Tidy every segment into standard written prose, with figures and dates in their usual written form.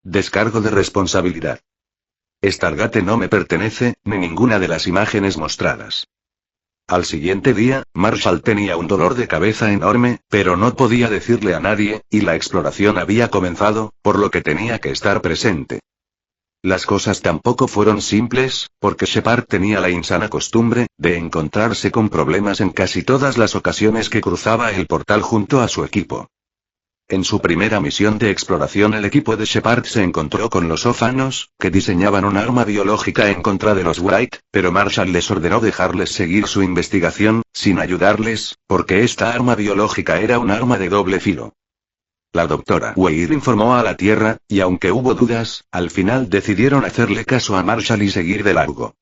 Descargo de responsabilidad. Stargate no me pertenece, ni ninguna de las imágenes mostradas. Al siguiente día, Marshall tenía un dolor de cabeza enorme, pero no podía decirle a nadie, y la exploración había comenzado, por lo que tenía que estar presente. Las cosas tampoco fueron simples, porque Shepard tenía la insana costumbre de encontrarse con problemas en casi todas las ocasiones que cruzaba el portal junto a su equipo. En su primera misión de exploración, el equipo de Shepard se encontró con los Ophanos, que diseñaban un arma biológica en contra de los Wright, pero Marshall les ordenó dejarles seguir su investigación, sin ayudarles, porque esta arma biológica era un arma de doble filo. La doctora Weir informó a la Tierra, y aunque hubo dudas, al final decidieron hacerle caso a Marshall y seguir de largo.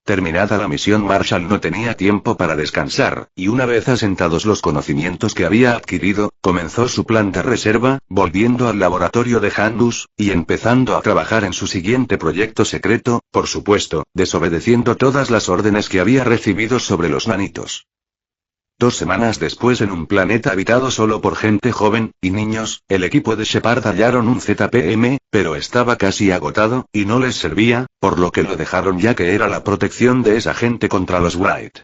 Terminada la misión, Marshall no tenía tiempo para descansar, y una vez asentados los conocimientos que había adquirido, comenzó su plan de reserva, volviendo al laboratorio de Handus, y empezando a trabajar en su siguiente proyecto secreto, por supuesto, desobedeciendo todas las órdenes que había recibido sobre los nanitos. 2 semanas después, en un planeta habitado solo por gente joven y niños, el equipo de Shepard hallaron un ZPM, pero estaba casi agotado, y no les servía, por lo que lo dejaron ya que era la protección de esa gente contra los Wright.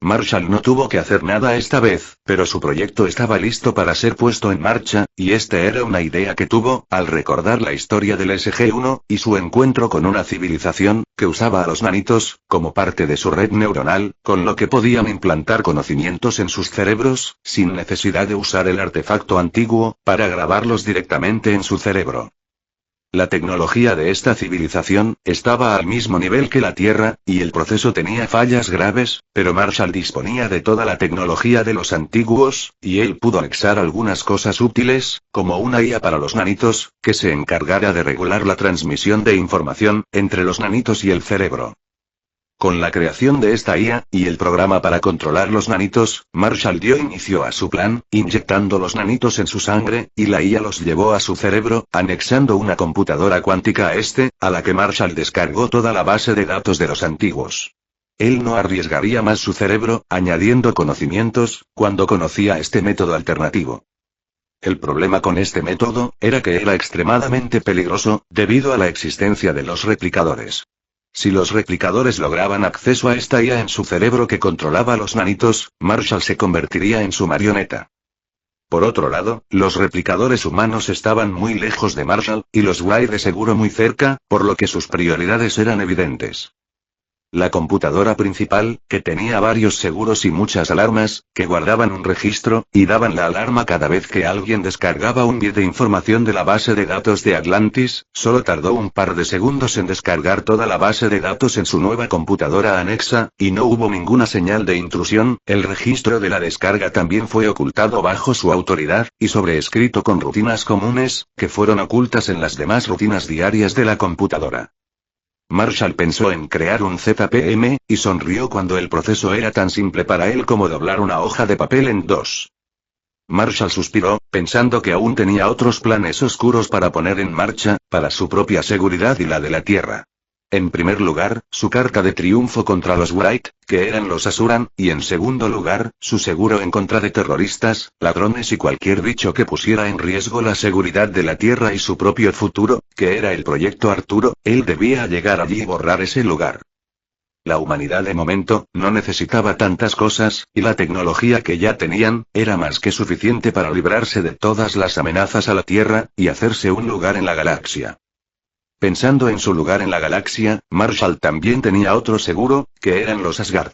Marshall no tuvo que hacer nada esta vez, pero su proyecto estaba listo para ser puesto en marcha, y esta era una idea que tuvo, al recordar la historia del SG-1, y su encuentro con una civilización, que usaba a los nanitos, como parte de su red neuronal, con lo que podían implantar conocimientos en sus cerebros, sin necesidad de usar el artefacto antiguo, para grabarlos directamente en su cerebro. La tecnología de esta civilización estaba al mismo nivel que la Tierra, y el proceso tenía fallas graves, pero Marshall disponía de toda la tecnología de los antiguos, y él pudo anexar algunas cosas útiles, como una IA para los nanitos, que se encargara de regular la transmisión de información entre los nanitos y el cerebro. Con la creación de esta IA, y el programa para controlar los nanitos, Marshall dio inicio a su plan, inyectando los nanitos en su sangre, y la IA los llevó a su cerebro, anexando una computadora cuántica a la que Marshall descargó toda la base de datos de los antiguos. Él no arriesgaría más su cerebro, añadiendo conocimientos, cuando conocía este método alternativo. El problema con este método, era que era extremadamente peligroso, debido a la existencia de los replicadores. Si los replicadores lograban acceso a esta IA en su cerebro que controlaba a los nanitos, Marshall se convertiría en su marioneta. Por otro lado, los replicadores humanos estaban muy lejos de Marshall, y los Wright de seguro muy cerca, por lo que sus prioridades eran evidentes. La computadora principal, que tenía varios seguros y muchas alarmas, que guardaban un registro, y daban la alarma cada vez que alguien descargaba un bit de información de la base de datos de Atlantis, solo tardó un par de segundos en descargar toda la base de datos en su nueva computadora anexa, y no hubo ninguna señal de intrusión. El registro de la descarga también fue ocultado bajo su autoridad, y sobreescrito con rutinas comunes, que fueron ocultas en las demás rutinas diarias de la computadora. Marshall pensó en crear un ZPM, y sonrió cuando el proceso era tan simple para él como doblar una hoja de papel en 2. Marshall suspiró, pensando que aún tenía otros planes oscuros para poner en marcha, para su propia seguridad y la de la Tierra. En primer lugar, su carta de triunfo contra los Wright, que eran los Asuran, y en segundo lugar, su seguro en contra de terroristas, ladrones y cualquier bicho que pusiera en riesgo la seguridad de la Tierra y su propio futuro, que era el proyecto Arturo. Él debía llegar allí y borrar ese lugar. La humanidad de momento, no necesitaba tantas cosas, y la tecnología que ya tenían, era más que suficiente para librarse de todas las amenazas a la Tierra, y hacerse un lugar en la galaxia. Pensando en su lugar en la galaxia, Marshall también tenía otro seguro, que eran los Asgard.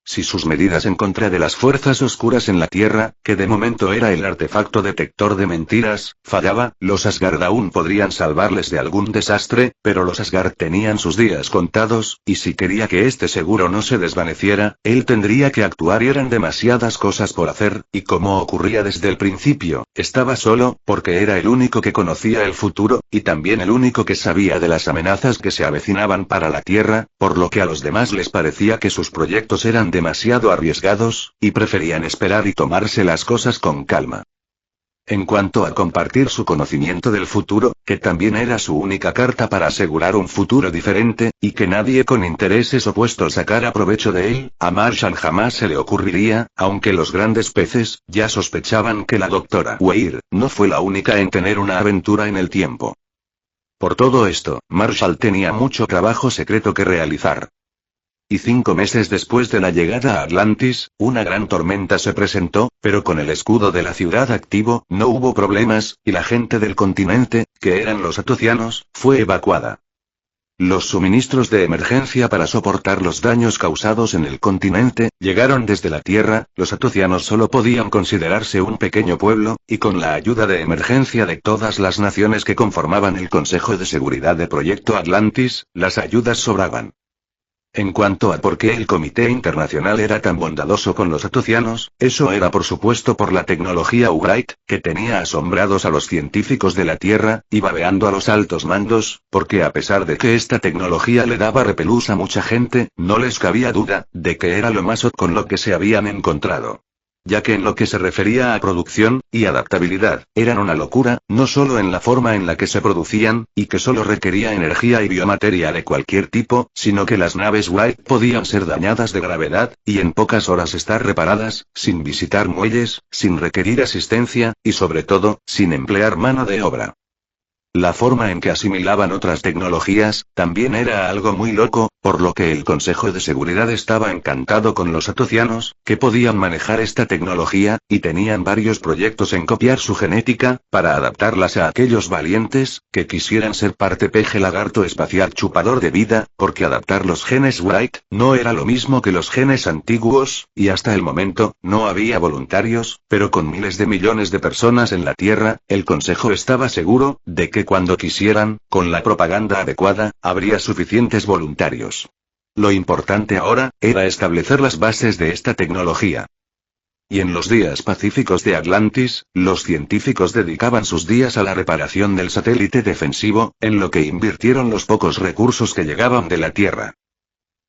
Si sus medidas en contra de las fuerzas oscuras en la Tierra, que de momento era el artefacto detector de mentiras, fallaba, los Asgard aún podrían salvarles de algún desastre, pero los Asgard tenían sus días contados, y si quería que este seguro no se desvaneciera, él tendría que actuar y eran demasiadas cosas por hacer, y como ocurría desde el principio, estaba solo, porque era el único que conocía el futuro, y también el único que sabía de las amenazas que se avecinaban para la Tierra, por lo que a los demás les parecía que sus proyectos eran demasiado arriesgados, y preferían esperar y tomarse las cosas con calma. En cuanto a compartir su conocimiento del futuro, que también era su única carta para asegurar un futuro diferente, y que nadie con intereses opuestos sacara provecho de él, a Marshall jamás se le ocurriría, aunque los grandes peces ya sospechaban que la doctora Weir no fue la única en tener una aventura en el tiempo. Por todo esto, Marshall tenía mucho trabajo secreto que realizar. Y 5 meses después de la llegada a Atlantis, una gran tormenta se presentó, pero con el escudo de la ciudad activo, no hubo problemas, y la gente del continente, que eran los atozianos, fue evacuada. Los suministros de emergencia para soportar los daños causados en el continente, llegaron desde la Tierra. Los atozianos solo podían considerarse un pequeño pueblo, y con la ayuda de emergencia de todas las naciones que conformaban el Consejo de Seguridad de Proyecto Atlantis, las ayudas sobraban. En cuanto a por qué el Comité Internacional era tan bondadoso con los atozianos, eso era por supuesto por la tecnología Wright, que tenía asombrados a los científicos de la Tierra, y babeando a los altos mandos, porque a pesar de que esta tecnología le daba repelús a mucha gente, no les cabía duda, de que era lo más con lo que se habían encontrado. Ya que en lo que se refería a producción, y adaptabilidad, eran una locura, no solo en la forma en la que se producían, y que solo requería energía y biomateria de cualquier tipo, sino que las naves Wright podían ser dañadas de gravedad, y en pocas horas estar reparadas, sin visitar muelles, sin requerir asistencia, y sobre todo, sin emplear mano de obra. La forma en que asimilaban otras tecnologías, también era algo muy loco, por lo que el Consejo de Seguridad estaba encantado con los atozianos, que podían manejar esta tecnología, y tenían varios proyectos en copiar su genética, para adaptarlas a aquellos valientes, que quisieran ser parte peje lagarto espacial chupador de vida, porque adaptar los genes Wright, no era lo mismo que los genes antiguos, y hasta el momento, no había voluntarios, pero con miles de millones de personas en la Tierra, el Consejo estaba seguro, de que cuando quisieran, con la propaganda adecuada, habría suficientes voluntarios. Lo importante ahora, era establecer las bases de esta tecnología. Y en los días pacíficos de Atlantis, los científicos dedicaban sus días a la reparación del satélite defensivo, en lo que invirtieron los pocos recursos que llegaban de la Tierra.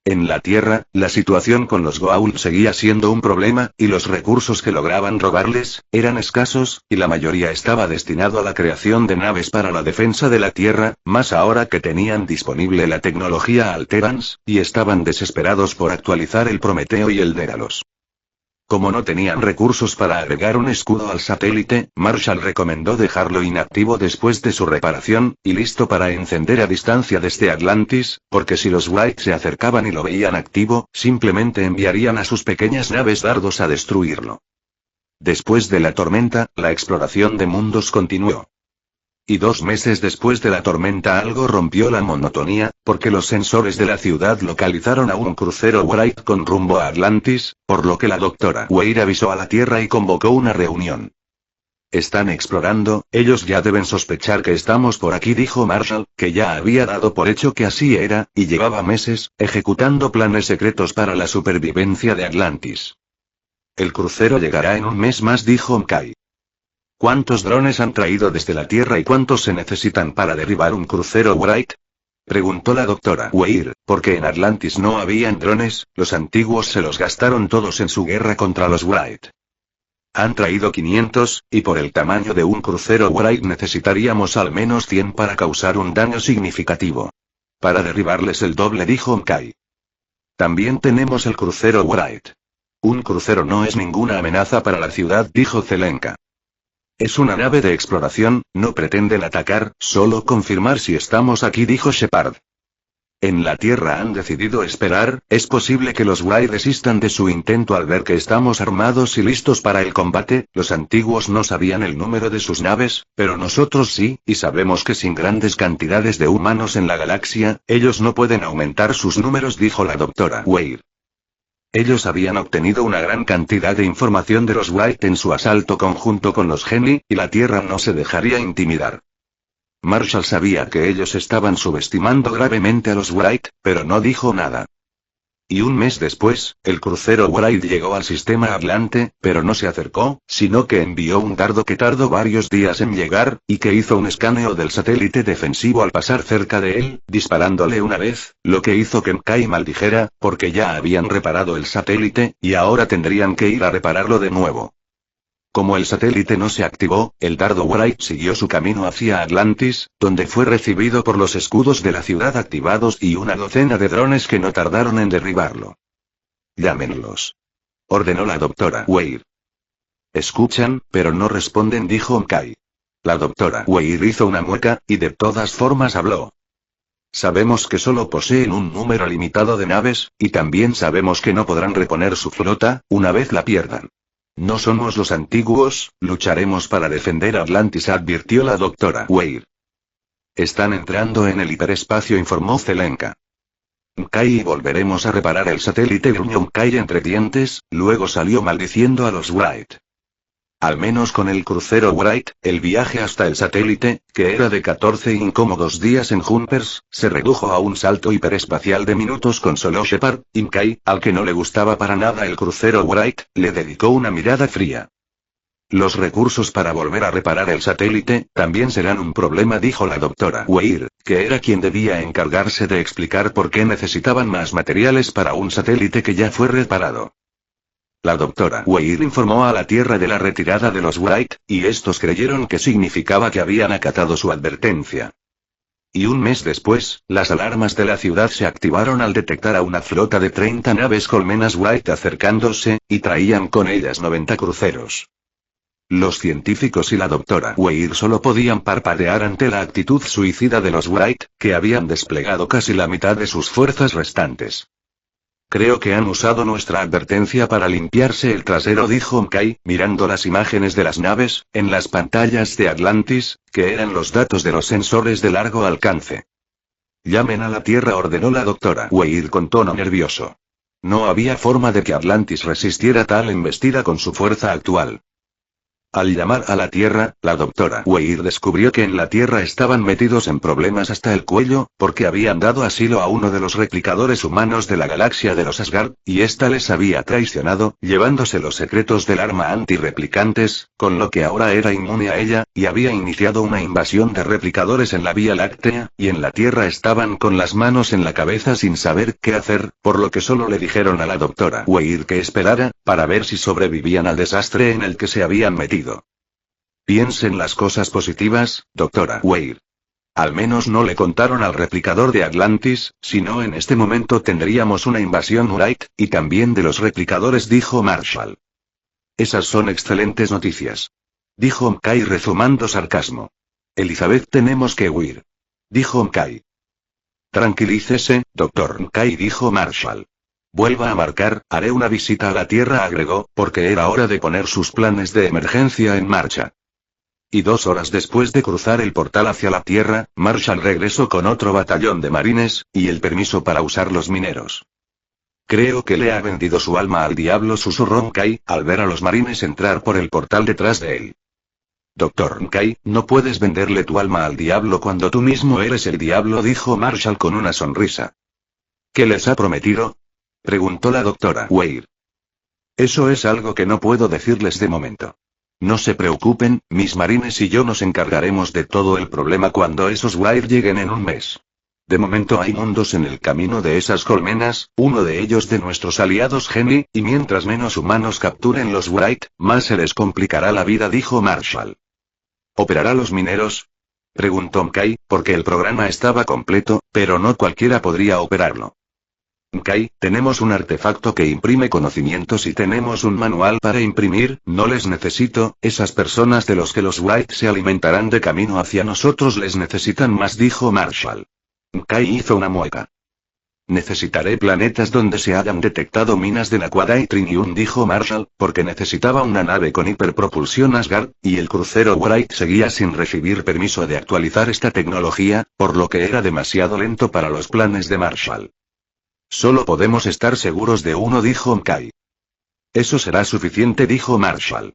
En la Tierra, la situación con los Goa'uld seguía siendo un problema, y los recursos que lograban robarles, eran escasos, y la mayoría estaba destinado a la creación de naves para la defensa de la Tierra, más ahora que tenían disponible la tecnología Alterans, y estaban desesperados por actualizar el Prometeo y el Dédalus. Como no tenían recursos para agregar un escudo al satélite, Marshall recomendó dejarlo inactivo después de su reparación, y listo para encender a distancia desde Atlantis, porque si los Wright se acercaban y lo veían activo, simplemente enviarían a sus pequeñas naves dardos a destruirlo. Después de la tormenta, la exploración de mundos continuó. Y 2 meses después de la tormenta algo rompió la monotonía, porque los sensores de la ciudad localizaron a un crucero Wright con rumbo a Atlantis, por lo que la doctora Weir avisó a la Tierra y convocó una reunión. Están explorando, ellos ya deben sospechar que estamos por aquí, dijo Marshall, que ya había dado por hecho que así era, y llevaba meses, ejecutando planes secretos para la supervivencia de Atlantis. El crucero llegará en un mes más, dijo Mkai. ¿Cuántos drones han traído desde la Tierra y cuántos se necesitan para derribar un crucero Wright? Preguntó la doctora Weir, porque en Atlantis no habían drones, los antiguos se los gastaron todos en su guerra contra los Wright. Han traído 500, y por el tamaño de un crucero Wright necesitaríamos al menos 100 para causar un daño significativo. Para derribarles el doble, dijo Mkai. También tenemos el crucero Wright. Un crucero no es ninguna amenaza para la ciudad, dijo Zelenka. Es una nave de exploración, no pretenden atacar, solo confirmar si estamos aquí, dijo Shepard. En la Tierra han decidido esperar, es posible que los Wright resistan de su intento al ver que estamos armados y listos para el combate. Los antiguos no sabían el número de sus naves, pero nosotros sí, y sabemos que sin grandes cantidades de humanos en la galaxia, ellos no pueden aumentar sus números, dijo la doctora Weir. Ellos habían obtenido una gran cantidad de información de los Wright en su asalto conjunto con los Geni, y la Tierra no se dejaría intimidar. Marshall sabía que ellos estaban subestimando gravemente a los Wright, pero no dijo nada. Y un mes después, el crucero Wright llegó al sistema Atlante, pero no se acercó, sino que envió un dardo que tardó varios días en llegar, y que hizo un escaneo del satélite defensivo al pasar cerca de él, disparándole una vez, lo que hizo que Mkai maldijera, porque ya habían reparado el satélite, y ahora tendrían que ir a repararlo de nuevo. Como el satélite no se activó, el dardo Wright siguió su camino hacia Atlantis, donde fue recibido por los escudos de la ciudad activados y una docena de drones que no tardaron en derribarlo. Llámenlos, ordenó la doctora Weir. Escuchan, pero no responden, dijo Mkai. La doctora Weir hizo una mueca, y de todas formas habló. Sabemos que solo poseen un número limitado de naves, y también sabemos que no podrán reponer su flota, una vez la pierdan. No somos los antiguos, lucharemos para defender Atlantis, advirtió la doctora Weir. Están entrando en el hiperespacio, informó Zelenka. Kai y volveremos a reparar el satélite, gruñó Kai entre dientes, luego salió maldiciendo a los Wright. Al menos con el crucero Wright, el viaje hasta el satélite, que era de 14 incómodos días en Jumpers, se redujo a un salto hiperespacial de minutos con solo Shepard, y Kai, al que no le gustaba para nada el crucero Wright, le dedicó una mirada fría. Los recursos para volver a reparar el satélite, también serán un problema, dijo la doctora Weir, que era quien debía encargarse de explicar por qué necesitaban más materiales para un satélite que ya fue reparado. La doctora Weir informó a la Tierra de la retirada de los Wright, y estos creyeron que significaba que habían acatado su advertencia. Y un mes después, las alarmas de la ciudad se activaron al detectar a una flota de 30 naves colmenas Wright acercándose, y traían con ellas 90 cruceros. Los científicos y la doctora Weir solo podían parpadear ante la actitud suicida de los Wright, que habían desplegado casi la mitad de sus fuerzas restantes. Creo que han usado nuestra advertencia para limpiarse el trasero, dijo Kai, mirando las imágenes de las naves, en las pantallas de Atlantis, que eran los datos de los sensores de largo alcance. Llamen a la Tierra, ordenó la doctora Weir con tono nervioso. No había forma de que Atlantis resistiera tal embestida con su fuerza actual. Al llamar a la Tierra, la doctora Weir descubrió que en la Tierra estaban metidos en problemas hasta el cuello, porque habían dado asilo a uno de los replicadores humanos de la galaxia de los Asgard, y ésta les había traicionado, llevándose los secretos del arma antirreplicantes, con lo que ahora era inmune a ella, y había iniciado una invasión de replicadores en la Vía Láctea, y en la Tierra estaban con las manos en la cabeza sin saber qué hacer, por lo que solo le dijeron a la doctora Weir que esperara, para ver si sobrevivían al desastre en el que se habían metido. Piense en las cosas positivas, doctora Weir. Al menos no le contaron al replicador de Atlantis, si no en este momento tendríamos una invasión Wright, y también de los replicadores, dijo Marshall. Esas son excelentes noticias. Dijo Kai rezumando sarcasmo. Elizabeth, tenemos que huir. Dijo Kai. Tranquilícese, doctor Kai, dijo Marshall. Vuelva a marcar, haré una visita a la Tierra, agregó, porque era hora de poner sus planes de emergencia en marcha. Y 2 horas después de cruzar el portal hacia la Tierra, Marshall regresó con otro batallón de marines, y el permiso para usar los mineros. Creo que le ha vendido su alma al diablo, susurró Kai, al ver a los marines entrar por el portal detrás de él. Doctor Kai, no puedes venderle tu alma al diablo cuando tú mismo eres el diablo, dijo Marshall con una sonrisa. ¿Qué les ha prometido?, preguntó la doctora Weir. Eso es algo que no puedo decirles de momento. No se preocupen, mis marines y yo nos encargaremos de todo el problema cuando esos Wright lleguen en un mes. De momento hay mundos en el camino de esas colmenas, uno de ellos de nuestros aliados Geni, y mientras menos humanos capturen los Wright, más se les complicará la vida, dijo Marshall. ¿Operará los mineros?, preguntó Kai, porque el programa estaba completo, pero no cualquiera podría operarlo. Kai, tenemos un artefacto que imprime conocimientos y tenemos un manual para imprimir, no les necesito, esas personas de los que los Wright se alimentarán de camino hacia nosotros les necesitan más, dijo Marshall. Kai hizo una mueca. Necesitaré planetas donde se hayan detectado minas de Naquadah y Trinium, dijo Marshall, porque necesitaba una nave con hiperpropulsión Asgard, y el crucero Wright seguía sin recibir permiso de actualizar esta tecnología, por lo que era demasiado lento para los planes de Marshall. Solo podemos estar seguros de uno, dijo Kai. Eso será suficiente, dijo Marshall.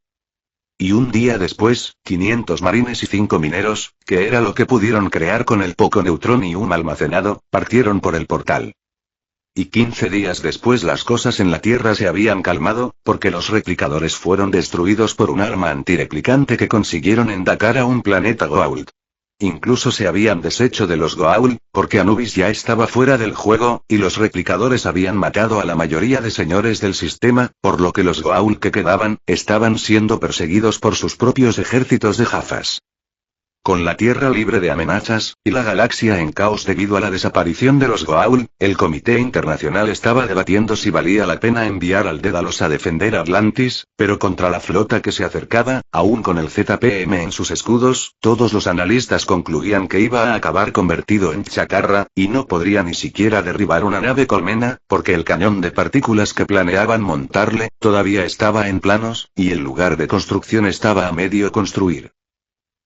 Y un día después, 500 marines y 5 mineros, que era lo que pudieron crear con el poco neutronium almacenado, partieron por el portal. Y 15 días después las cosas en la Tierra se habían calmado, porque los replicadores fueron destruidos por un arma antireplicante que consiguieron en Dakar a un planeta Goa'uld. Incluso se habían deshecho de los Goa'uld, porque Anubis ya estaba fuera del juego, y los replicadores habían matado a la mayoría de señores del sistema, por lo que los Goa'uld que quedaban, estaban siendo perseguidos por sus propios ejércitos de Jafas. Con la Tierra libre de amenazas, y la galaxia en caos debido a la desaparición de los Goa'uld, el Comité Internacional estaba debatiendo si valía la pena enviar al Dédalos a defender Atlantis, pero contra la flota que se acercaba, aún con el ZPM en sus escudos, todos los analistas concluían que iba a acabar convertido en chatarra, y no podría ni siquiera derribar una nave colmena, porque el cañón de partículas que planeaban montarle, todavía estaba en planos, y el lugar de construcción estaba a medio construir.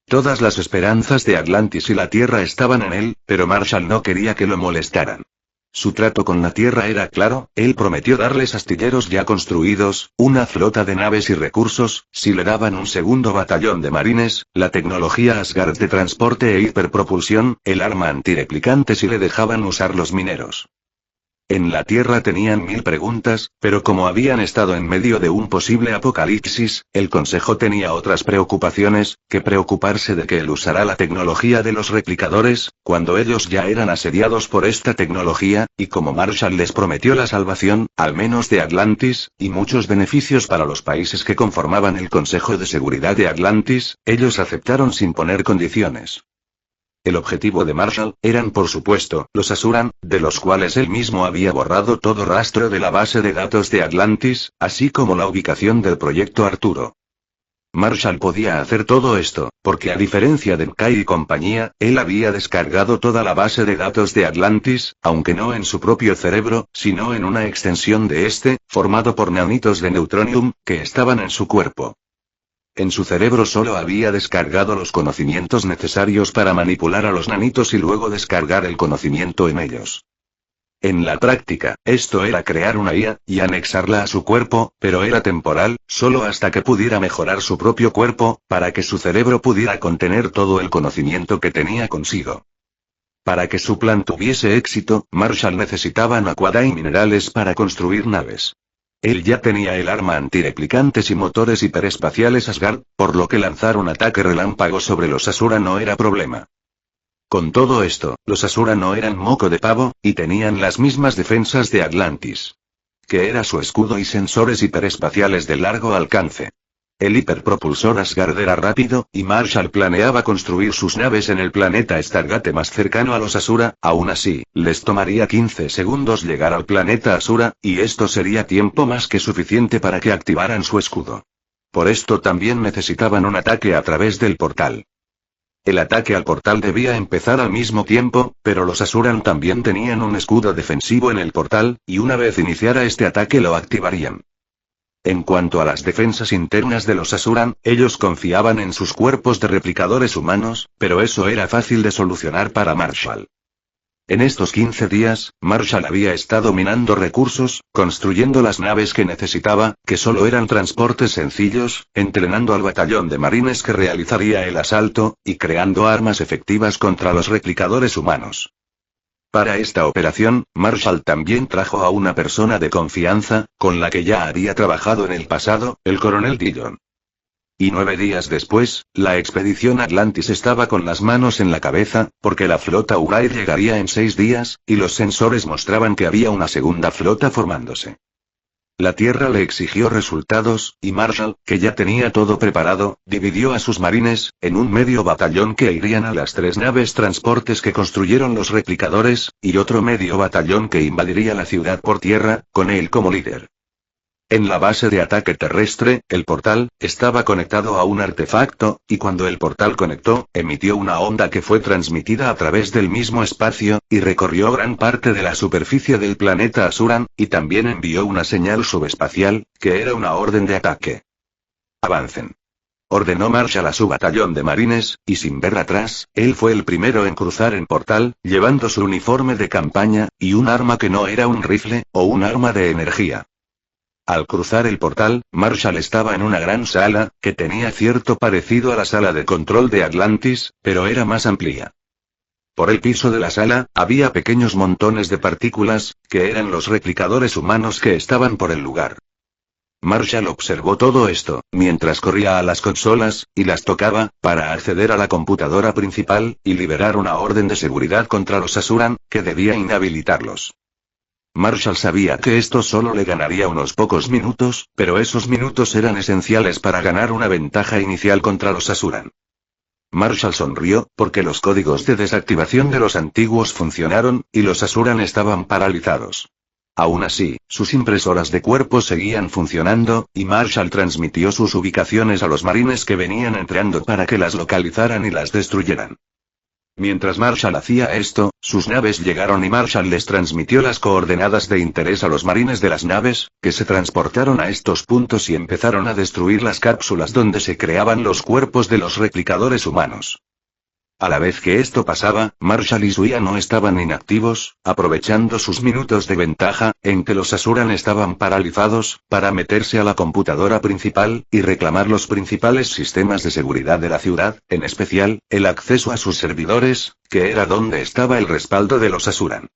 Todas las esperanzas de Atlantis y la Tierra estaban en él, pero Marshall no quería que lo molestaran. Su trato con la Tierra era claro, él prometió darles astilleros ya construidos, una flota de naves y recursos, si le daban un segundo batallón de marines, la tecnología Asgard de transporte e hiperpropulsión, el arma antireplicante si le dejaban usar los mineros. En la Tierra tenían 1000 preguntas, pero como habían estado en medio de un posible apocalipsis, el Consejo tenía otras preocupaciones, que preocuparse de que él usará la tecnología de los replicadores, cuando ellos ya eran asediados por esta tecnología, y como Marshall les prometió la salvación, al menos de Atlantis, y muchos beneficios para los países que conformaban el Consejo de Seguridad de Atlantis, ellos aceptaron sin poner condiciones. El objetivo de Marshall, eran por supuesto, los Asuran, de los cuales él mismo había borrado todo rastro de la base de datos de Atlantis, así como la ubicación del proyecto Arturo. Marshall podía hacer todo esto, porque a diferencia de Kai y compañía, él había descargado toda la base de datos de Atlantis, aunque no en su propio cerebro, sino en una extensión de este, formado por nanitos de neutronium, que estaban en su cuerpo. En su cerebro solo había descargado los conocimientos necesarios para manipular a los nanitos y luego descargar el conocimiento en ellos. En la práctica, esto era crear una IA, y anexarla a su cuerpo, pero era temporal, solo hasta que pudiera mejorar su propio cuerpo, para que su cerebro pudiera contener todo el conocimiento que tenía consigo. Para que su plan tuviese éxito, Marshall necesitaba Naquadah y minerales para construir naves. Él ya tenía el arma antireplicantes y motores hiperespaciales Asgard, por lo que lanzar un ataque relámpago sobre los Asura no era problema. Con todo esto, los Asura no eran moco de pavo, y tenían las mismas defensas de Atlantis. Que era su escudo y sensores hiperespaciales de largo alcance. El hiperpropulsor Asgard era rápido, y Marshall planeaba construir sus naves en el planeta Stargate más cercano a los Asura, aún así, les tomaría 15 segundos llegar al planeta Asura, y esto sería tiempo más que suficiente para que activaran su escudo. Por esto también necesitaban un ataque a través del portal. El ataque al portal debía empezar al mismo tiempo, pero los Asuran también tenían un escudo defensivo en el portal, y una vez iniciara este ataque lo activarían. En cuanto a las defensas internas de los Asuran, ellos confiaban en sus cuerpos de replicadores humanos, pero eso era fácil de solucionar para Marshall. En estos 15 días, Marshall había estado minando recursos, construyendo las naves que necesitaba, que solo eran transportes sencillos, entrenando al batallón de marines que realizaría el asalto, y creando armas efectivas contra los replicadores humanos. Para esta operación, Marshall también trajo a una persona de confianza, con la que ya había trabajado en el pasado, el coronel Dillon. Y 9 días después, la expedición Atlantis estaba con las manos en la cabeza, porque la flota Urair llegaría en 6 días, y los sensores mostraban que había una segunda flota formándose. La Tierra le exigió resultados, y Marshall, que ya tenía todo preparado, dividió a sus marines, en un medio batallón que irían a las 3 naves transportes que construyeron los replicadores, y otro medio batallón que invadiría la ciudad por tierra, con él como líder. En la base de ataque terrestre, el portal, estaba conectado a un artefacto, y cuando el portal conectó, emitió una onda que fue transmitida a través del mismo espacio, y recorrió gran parte de la superficie del planeta Asuran, y también envió una señal subespacial, que era una orden de ataque. Avancen. Ordenó Marshall a su batallón de marines, y sin ver atrás, él fue el primero en cruzar el portal, llevando su uniforme de campaña, y un arma que no era un rifle, o un arma de energía. Al cruzar el portal, Marshall estaba en una gran sala, que tenía cierto parecido a la sala de control de Atlantis, pero era más amplia. Por el piso de la sala, había pequeños montones de partículas, que eran los replicadores humanos que estaban por el lugar. Marshall observó todo esto, mientras corría a las consolas, y las tocaba, para acceder a la computadora principal, y liberar una orden de seguridad contra los Asuran, que debía inhabilitarlos. Marshall sabía que esto solo le ganaría unos pocos minutos, pero esos minutos eran esenciales para ganar una ventaja inicial contra los Asuran. Marshall sonrió, porque los códigos de desactivación de los antiguos funcionaron, y los Asuran estaban paralizados. Aún así, sus impresoras de cuerpos seguían funcionando, y Marshall transmitió sus ubicaciones a los marines que venían entrando para que las localizaran y las destruyeran. Mientras Marshall hacía esto, sus naves llegaron y Marshall les transmitió las coordenadas de interés a los marines de las naves, que se transportaron a estos puntos y empezaron a destruir las cápsulas donde se creaban los cuerpos de los replicadores humanos. A la vez que esto pasaba, Marshall y su IA no estaban inactivos, aprovechando sus minutos de ventaja, en que los Asuran estaban paralizados, para meterse a la computadora principal, y reclamar los principales sistemas de seguridad de la ciudad, en especial, el acceso a sus servidores, que era donde estaba el respaldo de los Asuran.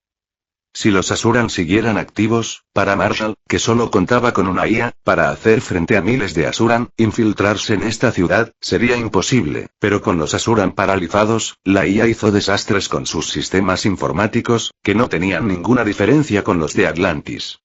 Si los Asuran siguieran activos, para Marshall, que solo contaba con una IA, para hacer frente a miles de Asuran, infiltrarse en esta ciudad, sería imposible, pero con los Asuran paralizados, la IA hizo desastres con sus sistemas informáticos, que no tenían ninguna diferencia con los de Atlantis.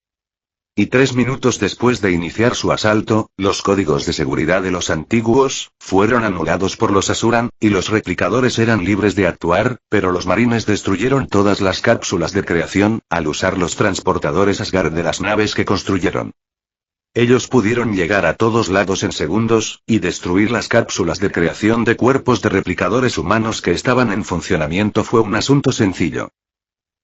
Y 3 minutos después de iniciar su asalto, los códigos de seguridad de los antiguos fueron anulados por los Asuran, y los replicadores eran libres de actuar, pero los marines destruyeron todas las cápsulas de creación, al usar los transportadores Asgard de las naves que construyeron. Ellos pudieron llegar a todos lados en segundos, y destruir las cápsulas de creación de cuerpos de replicadores humanos que estaban en funcionamiento fue un asunto sencillo.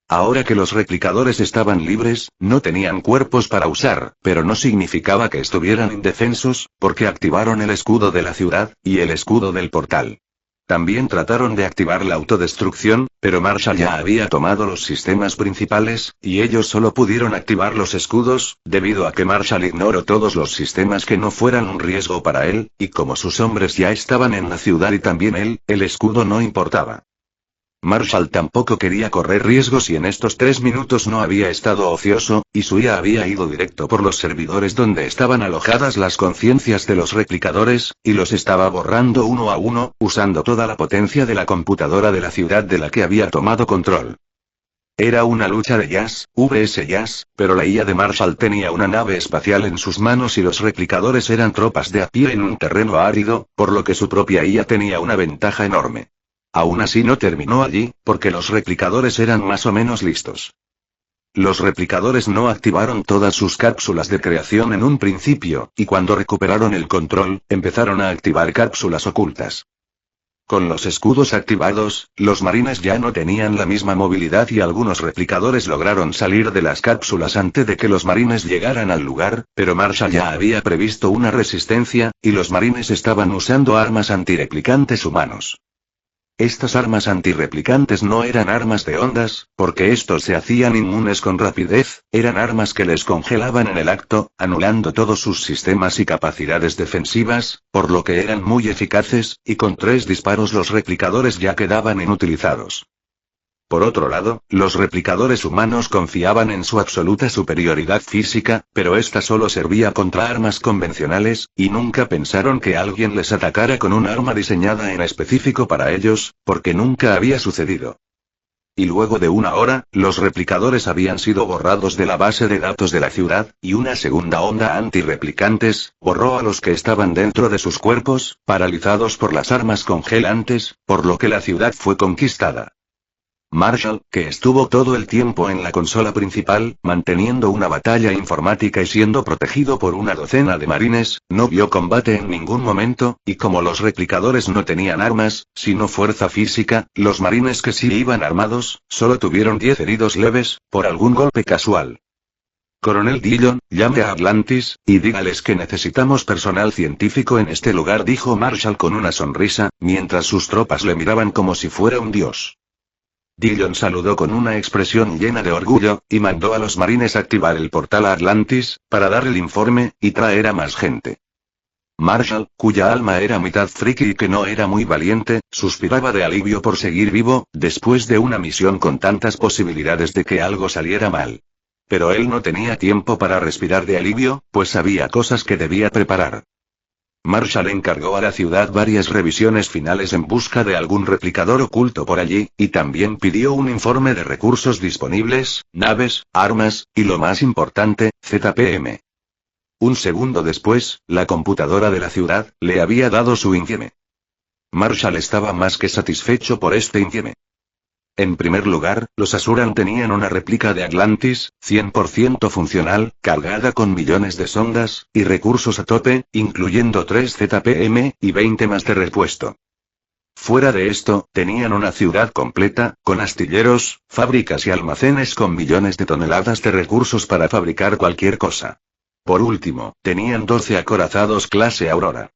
Ahora que los replicadores estaban libres, no tenían cuerpos para usar, pero no significaba que estuvieran indefensos, porque activaron el escudo de la ciudad, y el escudo del portal. También trataron de activar la autodestrucción, pero Marshall ya había tomado los sistemas principales, y ellos solo pudieron activar los escudos, debido a que Marshall ignoró todos los sistemas que no fueran un riesgo para él, y como sus hombres ya estaban en la ciudad y también él, el escudo no importaba. Marshall tampoco quería correr riesgos y en estos 3 minutos no había estado ocioso, y su IA había ido directo por los servidores donde estaban alojadas las conciencias de los replicadores, y los estaba borrando uno a uno, usando toda la potencia de la computadora de la ciudad de la que había tomado control. Era una lucha de jazz, vs jazz, pero la IA de Marshall tenía una nave espacial en sus manos y los replicadores eran tropas de a pie en un terreno árido, por lo que su propia IA tenía una ventaja enorme. Aún así no terminó allí, porque los replicadores eran más o menos listos. Los replicadores no activaron todas sus cápsulas de creación en un principio, y cuando recuperaron el control, empezaron a activar cápsulas ocultas. Con los escudos activados, los marines ya no tenían la misma movilidad y algunos replicadores lograron salir de las cápsulas antes de que los marines llegaran al lugar, pero Marshall ya había previsto una resistencia, y los marines estaban usando armas antirreplicantes humanos. Estas armas antirreplicantes no eran armas de ondas, porque estos se hacían inmunes con rapidez, eran armas que les congelaban en el acto, anulando todos sus sistemas y capacidades defensivas, por lo que eran muy eficaces, y con 3 disparos los replicadores ya quedaban inutilizados. Por otro lado, los replicadores humanos confiaban en su absoluta superioridad física, pero esta solo servía contra armas convencionales, y nunca pensaron que alguien les atacara con un arma diseñada en específico para ellos, porque nunca había sucedido. Y luego de 1 hora, los replicadores habían sido borrados de la base de datos de la ciudad, y una segunda onda antirreplicantes borró a los que estaban dentro de sus cuerpos, paralizados por las armas congelantes, por lo que la ciudad fue conquistada. Marshall, que estuvo todo el tiempo en la consola principal, manteniendo una batalla informática y siendo protegido por una docena de marines, no vio combate en ningún momento, y como los replicadores no tenían armas, sino fuerza física, los marines que sí iban armados, solo tuvieron 10 heridos leves, por algún golpe casual. Coronel Dillon, llame a Atlantis, y dígales que necesitamos personal científico en este lugar, dijo Marshall con una sonrisa, mientras sus tropas le miraban como si fuera un dios. Dillon saludó con una expresión llena de orgullo, y mandó a los marines activar el portal a Atlantis, para dar el informe, y traer a más gente. Marshall, cuya alma era mitad friki y que no era muy valiente, suspiraba de alivio por seguir vivo, después de una misión con tantas posibilidades de que algo saliera mal. Pero él no tenía tiempo para respirar de alivio, pues había cosas que debía preparar. Marshall encargó a la ciudad varias revisiones finales en busca de algún replicador oculto por allí, y también pidió un informe de recursos disponibles, naves, armas, y lo más importante, ZPM. Un segundo después, la computadora de la ciudad le había dado su informe. Marshall estaba más que satisfecho por este insieme. En primer lugar, los Asuran tenían una réplica de Atlantis, 100% funcional, cargada con millones de sondas, y recursos a tope, incluyendo 3 ZPM, y 20 más de repuesto. Fuera de esto, tenían una ciudad completa, con astilleros, fábricas y almacenes con millones de toneladas de recursos para fabricar cualquier cosa. Por último, tenían 12 acorazados clase Aurora.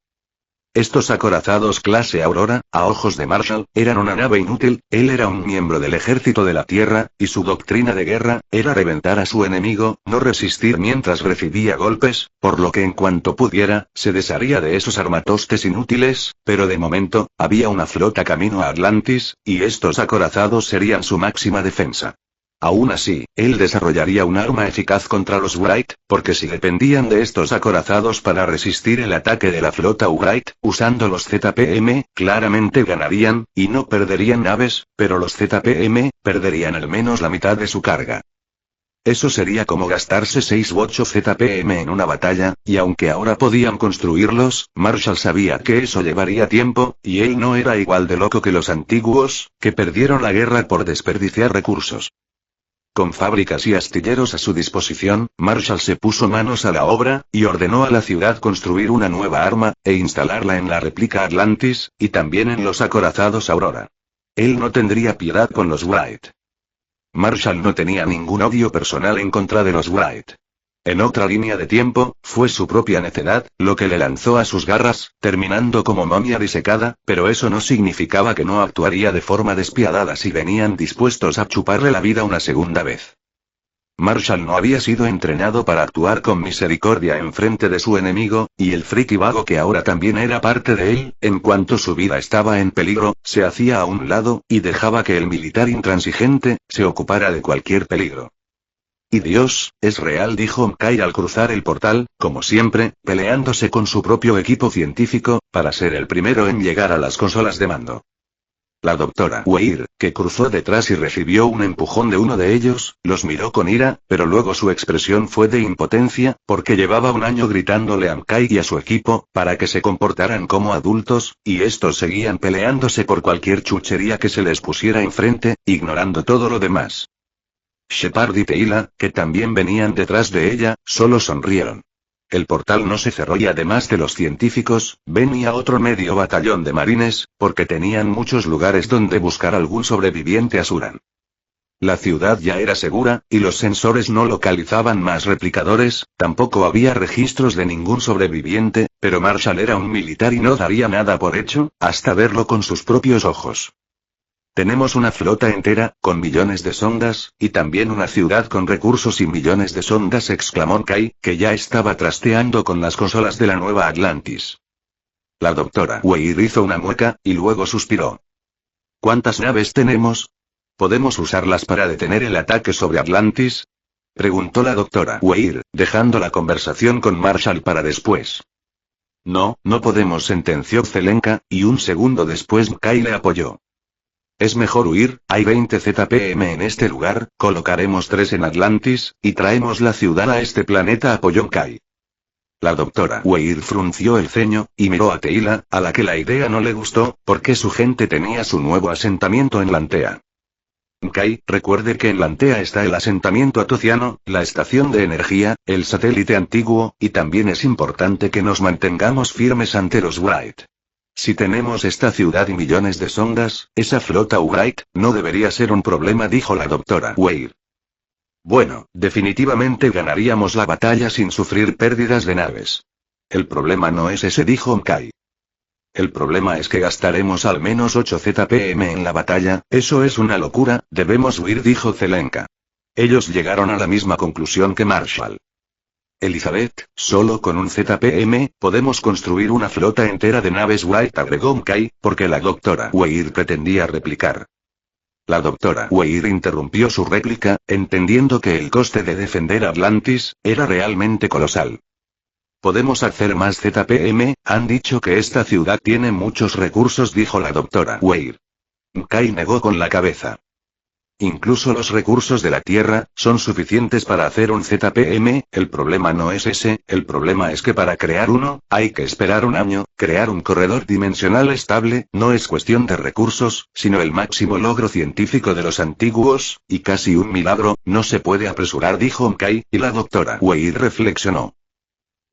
Estos acorazados clase Aurora, a ojos de Marshall, eran una nave inútil. Él era un miembro del ejército de la Tierra, y su doctrina de guerra, era reventar a su enemigo, no resistir mientras recibía golpes, por lo que en cuanto pudiera, se desharía de esos armatostes inútiles, pero de momento, había una flota camino a Atlantis, y estos acorazados serían su máxima defensa. Aún así, él desarrollaría un arma eficaz contra los Wright, porque si dependían de estos acorazados para resistir el ataque de la flota Wright, usando los ZPM, claramente ganarían, y no perderían naves, pero los ZPM, perderían al menos la mitad de su carga. Eso sería como gastarse 6 u 8 ZPM en una batalla, y aunque ahora podían construirlos, Marshall sabía que eso llevaría tiempo, y él no era igual de loco que los antiguos, que perdieron la guerra por desperdiciar recursos. Con fábricas y astilleros a su disposición, Marshall se puso manos a la obra, y ordenó a la ciudad construir una nueva arma, e instalarla en la réplica Atlantis, y también en los acorazados Aurora. Él no tendría piedad con los Wright. Marshall no tenía ningún odio personal en contra de los Wright. En otra línea de tiempo, fue su propia necedad, lo que le lanzó a sus garras, terminando como momia disecada, pero eso no significaba que no actuaría de forma despiadada si venían dispuestos a chuparle la vida una segunda vez. Marshall no había sido entrenado para actuar con misericordia en frente de su enemigo, y el friki vago que ahora también era parte de él, en cuanto su vida estaba en peligro, se hacía a un lado, y dejaba que el militar intransigente, se ocupara de cualquier peligro. Y Dios, es real, dijo Mkai al cruzar el portal, como siempre, peleándose con su propio equipo científico, para ser el primero en llegar a las consolas de mando. La doctora Weir, que cruzó detrás y recibió un empujón de uno de ellos, los miró con ira, pero luego su expresión fue de impotencia, porque llevaba un año gritándole a Mkai y a su equipo, para que se comportaran como adultos, y estos seguían peleándose por cualquier chuchería que se les pusiera enfrente, ignorando todo lo demás. Shepard y Teila, que también venían detrás de ella, solo sonrieron. El portal no se cerró y además de los científicos, venía otro medio batallón de marines, porque tenían muchos lugares donde buscar algún sobreviviente Asuran. La ciudad ya era segura, y los sensores no localizaban más replicadores, tampoco había registros de ningún sobreviviente, pero Marshall era un militar y no daría nada por hecho, hasta verlo con sus propios ojos. Tenemos una flota entera, con millones de sondas, y también una ciudad con recursos y millones de sondas, exclamó Kai, que ya estaba trasteando con las consolas de la nueva Atlantis. La doctora Weir hizo una mueca, y luego suspiró. ¿Cuántas naves tenemos? ¿Podemos usarlas para detener el ataque sobre Atlantis? Preguntó la doctora Weir, dejando la conversación con Marshall para después. No, no podemos, sentenció Zelenka, y un segundo después Kai le apoyó. Es mejor huir, hay 20 ZPM en este lugar, colocaremos 3 en Atlantis, y traemos la ciudad a este planeta, apoyó Kai. La doctora Weir frunció el ceño, y miró a Teila, a la que la idea no le gustó, porque su gente tenía su nuevo asentamiento en Lantea. Kai, recuerde que en Lantea está el asentamiento atociano, la estación de energía, el satélite antiguo, y también es importante que nos mantengamos firmes ante los Wright. Si tenemos esta ciudad y millones de sondas, esa flota Wright, no debería ser un problema, dijo la doctora Weir. Bueno, definitivamente ganaríamos la batalla sin sufrir pérdidas de naves. El problema no es ese, dijo Mkai. El problema es que gastaremos al menos 8 ZPM en la batalla, eso es una locura, debemos huir, dijo Zelenka. Ellos llegaron a la misma conclusión que Marshall. Elizabeth, solo con un ZPM, podemos construir una flota entera de naves Wright, agregó Mkai, porque la doctora Weir pretendía replicar. La doctora Weir interrumpió su réplica, entendiendo que el coste de defender Atlantis, era realmente colosal. Podemos hacer más ZPM, han dicho que esta ciudad tiene muchos recursos, dijo la doctora Weir. Mkai negó con la cabeza. Incluso los recursos de la Tierra son suficientes para hacer un ZPM, el problema no es ese, el problema es que para crear uno, hay que esperar un año, crear un corredor dimensional estable, no es cuestión de recursos, sino el máximo logro científico de los antiguos, y casi un milagro, no se puede apresurar, dijo Kai, y la doctora Weir reflexionó.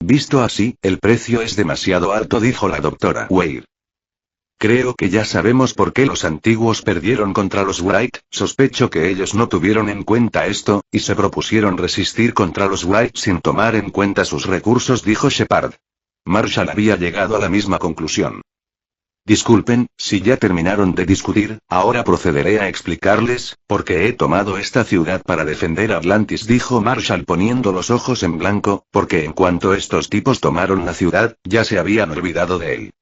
Visto así, el precio es demasiado alto, dijo la doctora Weir. Creo que ya sabemos por qué los antiguos perdieron contra los Wright, sospecho que ellos no tuvieron en cuenta esto, y se propusieron resistir contra los Wright sin tomar en cuenta sus recursos, dijo Shepard. Marshall había llegado a la misma conclusión. Disculpen, si ya terminaron de discutir, ahora procederé a explicarles, porque he tomado esta ciudad para defender Atlantis, dijo Marshall poniendo los ojos en blanco, porque en cuanto estos tipos tomaron la ciudad, ya se habían olvidado de él.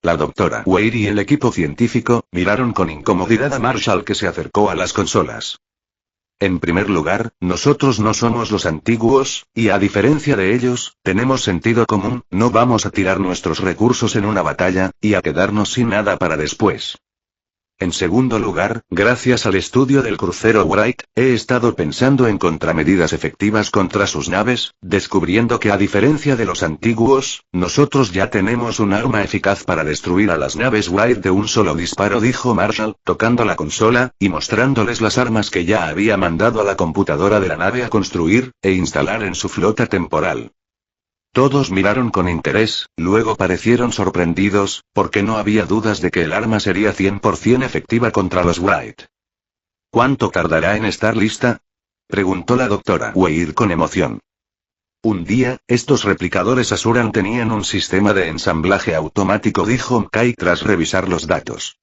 La doctora Weir y el equipo científico miraron con incomodidad a Marshall, que se acercó a las consolas. En primer lugar, nosotros no somos los antiguos, y a diferencia de ellos, tenemos sentido común, no vamos a tirar nuestros recursos en una batalla, y a quedarnos sin nada para después. En segundo lugar, gracias al estudio del crucero Wright, he estado pensando en contramedidas efectivas contra sus naves, descubriendo que a diferencia de los antiguos, nosotros ya tenemos un arma eficaz para destruir a las naves Wright de un solo disparo, dijo Marshall, tocando la consola, y mostrándoles las armas que ya había mandado a la computadora de la nave a construir, e instalar en su flota temporal. Todos miraron con interés, luego parecieron sorprendidos, porque no había dudas de que el arma sería 100% efectiva contra los Wright. ¿Cuánto tardará en estar lista?, preguntó la doctora Weir con emoción. Un día, estos replicadores Asuran tenían un sistema de ensamblaje automático, dijo Kai tras revisar los datos.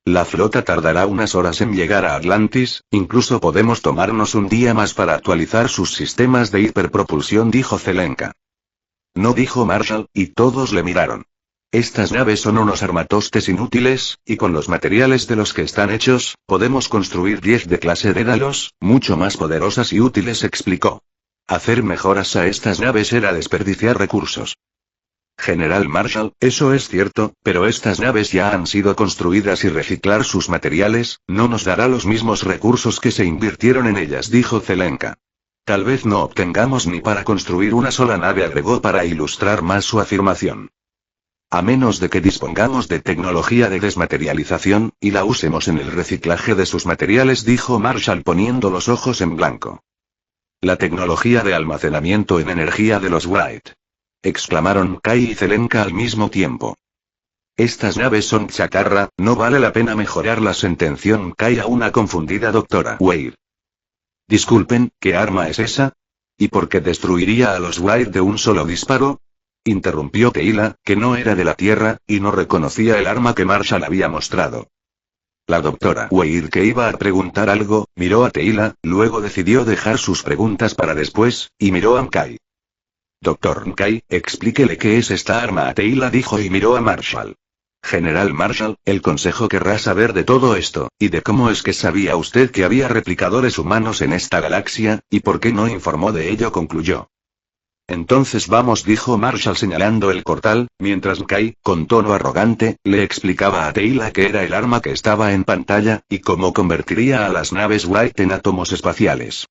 La flota tardará unas horas en llegar a Atlantis, incluso podemos tomarnos un día más para actualizar sus sistemas de hiperpropulsión, dijo Zelenka. No, dijo Marshall, y todos le miraron. Estas naves son unos armatostes inútiles, y con los materiales de los que están hechos, podemos construir 10 de clase Dédalos, mucho más poderosas y útiles, explicó. Hacer mejoras a estas naves era desperdiciar recursos. General Marshall, eso es cierto, pero estas naves ya han sido construidas y reciclar sus materiales, no nos dará los mismos recursos que se invirtieron en ellas, dijo Zelenka. Tal vez no obtengamos ni para construir una sola nave, agregó para ilustrar más su afirmación. A menos de que dispongamos de tecnología de desmaterialización, y la usemos en el reciclaje de sus materiales, dijo Marshall poniendo los ojos en blanco. La tecnología de almacenamiento en energía de los Wright. Exclamaron Kai y Zelenka al mismo tiempo. Estas naves son chatarra, no vale la pena mejorarlas, sentenció Kai a una confundida doctora Weir. Disculpen, ¿qué arma es esa? ¿Y por qué destruiría a los Wright de un solo disparo?, interrumpió Teila, que no era de la Tierra, y no reconocía el arma que Marshall había mostrado. La doctora Weir, que iba a preguntar algo, miró a Teila, luego decidió dejar sus preguntas para después, y miró a Kai. Doctor Kai, explíquele qué es esta arma a Teila, dijo, y miró a Marshall. General Marshall, el Consejo querrá saber de todo esto, y de cómo es que sabía usted que había replicadores humanos en esta galaxia, y por qué no informó de ello, concluyó. Entonces vamos, dijo Marshall señalando el portal, mientras Kai, con tono arrogante, le explicaba a Teila qué era el arma que estaba en pantalla, y cómo convertiría a las naves Wright en átomos espaciales.